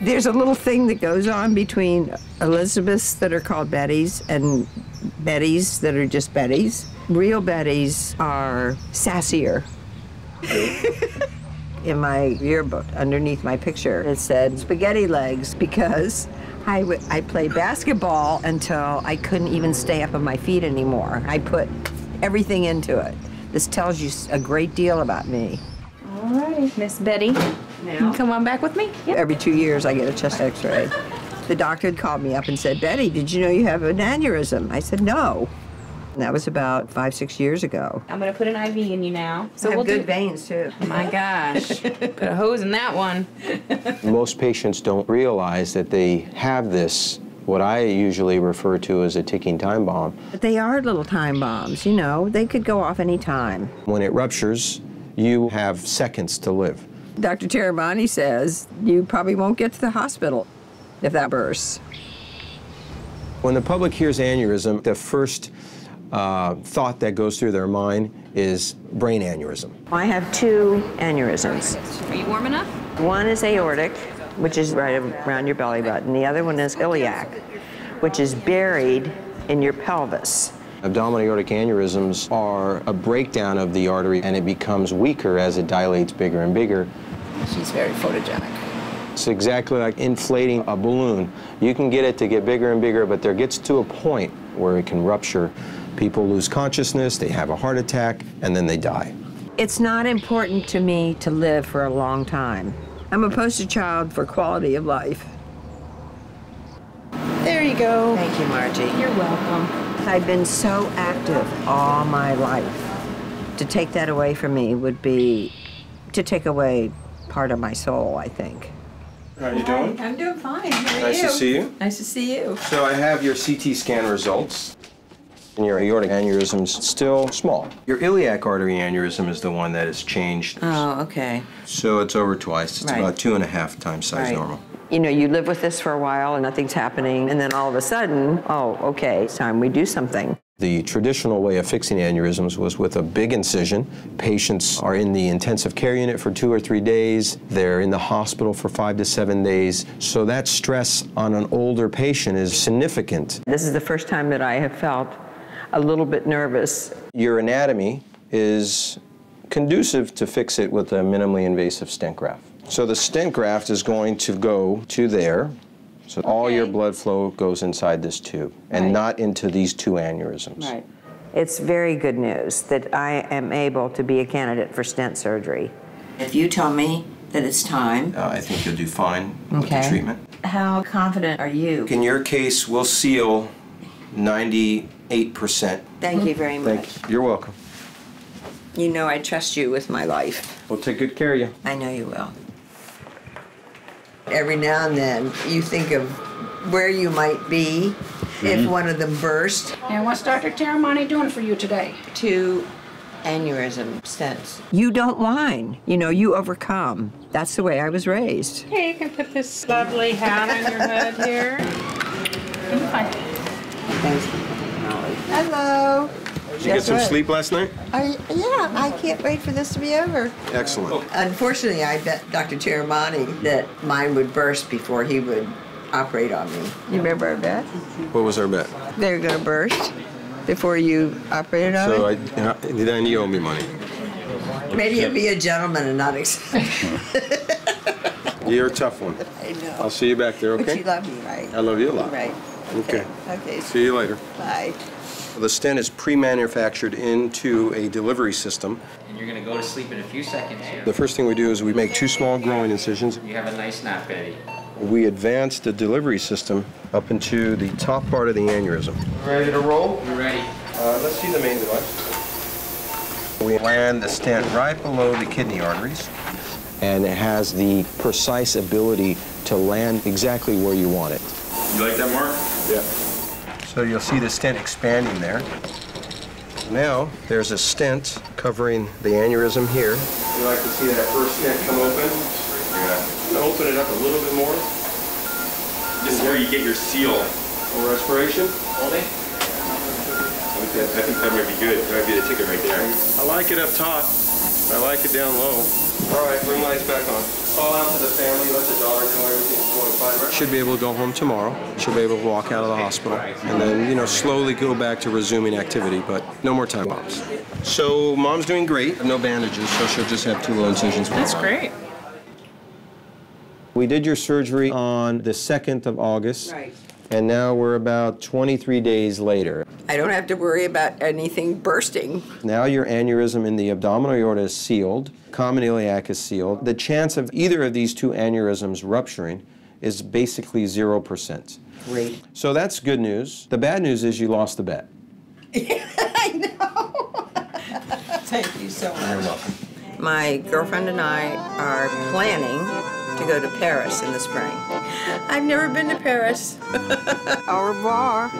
There's a little thing that goes on between Elizabeths that are called Bettys and Bettys that are just Bettys. Real Bettys are sassier. In my yearbook, underneath my picture, it said spaghetti legs because I played basketball until I couldn't even stay up on my feet anymore. I put everything into it. This tells you a great deal about me. All righty, Miss Betty. Now, you can come on back with me? Yep. Every 2 years, I get a chest x-ray. The doctor called me up and said, Betty, did you know you have an aneurysm? I said, no. And that was about 5, 6 years ago. I'm gonna put an IV in you now. So I have good veins, too. Oh my gosh, put a hose in that one. Most patients don't realize that they have this, what I usually refer to as a ticking time bomb. But they are little time bombs, you know. They could go off any time. When it ruptures, you have seconds to live. Dr. Terramani says you probably won't get to the hospital if that bursts. When the public hears aneurysm, the first thought that goes through their mind is brain aneurysm. I have 2 aneurysms. Are you warm enough? One is aortic, which is right around your belly button. The other one is iliac, which is buried in your pelvis. Abdominal aortic aneurysms are a breakdown of the artery, and it becomes weaker as it dilates bigger and bigger. She's very photogenic. It's exactly like inflating a balloon. You can get it to get bigger and bigger, but there gets to a point where it can rupture. People lose consciousness, they have a heart attack, and then they die. It's not important to me to live for a long time. I'm a poster child for quality of life. There you go. Thank you, Margie. You're welcome. I've been so active all my life. To take that away from me would be to take away part of my soul, I think. How are you doing? I'm doing fine. How are you? Nice to see you. Nice to see you. So I have your CT scan results. And your aortic aneurysm's still small. Your iliac artery aneurysm is the one that has changed. Oh, okay. So it's over twice. It's Right. about 2.5 times size normal. You know, you live with this for a while and nothing's happening, and then all of a sudden, oh, okay, it's time we do something. The traditional way of fixing aneurysms was with a big incision. Patients are in the intensive care unit for 2 or 3 days. They're in the hospital for 5 to 7 days. So that stress on an older patient is significant. This is the first time that I have felt a little bit nervous. Your anatomy is conducive to fix it with a minimally invasive stent graft. So the stent graft is going to go to there. So all your blood flow goes inside this tube and not into these 2 aneurysms. Right. It's very good news that I am able to be a candidate for stent surgery. If you tell me that it's time. I think you'll do fine with the treatment. How confident are you? In your case, we'll seal 98%. Thank you very much. You're welcome. You know I trust you with my life. We'll take good care of you. I know you will. Every now and then, you think of where you might be if one of them burst. And what's Dr. Terramani doing for you today? 2 aneurysm stents. You don't whine. You know, you overcome. That's the way I was raised. Okay, you can put this lovely hat on your head here. Thanks. Hello. Did you get some sleep last night? Yeah, I can't wait for this to be over. Excellent. Unfortunately, I bet Dr. Terramani that mine would burst before he would operate on me. You remember our bet? What was our bet? They were going to burst before you operated on So it? then you owe me money. Maybe you'd be a gentleman and not accept. You're a tough one. I know. I'll see you back there, okay? But you love me, right? I love you a lot. Right. Okay. Okay. See you later. Bye. The stent is pre-manufactured into a delivery system. And you're going to go to sleep in a few seconds here. The first thing we do is we make 2 small growing incisions. You have a nice nap, Betty. We advance the delivery system up into the top part of the aneurysm. Ready to roll? We're ready. Let's see the main device. We land the stent right below the kidney arteries, and it has the precise ability to land exactly where you want it. You like that, Mark? Yeah. So you'll see the stent expanding there. Now, there's a stent covering the aneurysm here. You like to see that first stent come open? Yeah. Open it up a little bit more. This is where you get your seal. More respiration. Holding. I think that might be good. That might be the ticket right there. I like it up top. I like it down low. All right, bring lights back on. Call out to the family, let the daughter know everything's going Should be able to go home tomorrow. Should be able to walk out of the hospital. And then, you know, slowly go back to resuming activity, but no more time lapse. So mom's doing great. No bandages, so she'll just have 2 little incisions. That's great. We did your surgery on the 2nd of August. Right. And now we're about 23 days later. I don't have to worry about anything bursting. Now your aneurysm in the abdominal aorta is sealed, common iliac is sealed. The chance of either of these 2 aneurysms rupturing is basically 0%. Great. So that's good news. The bad news is you lost the bet. I know. Thank you so much. You're welcome. My girlfriend and I are planning to go to Paris in the spring. I've never been to Paris. Au revoir.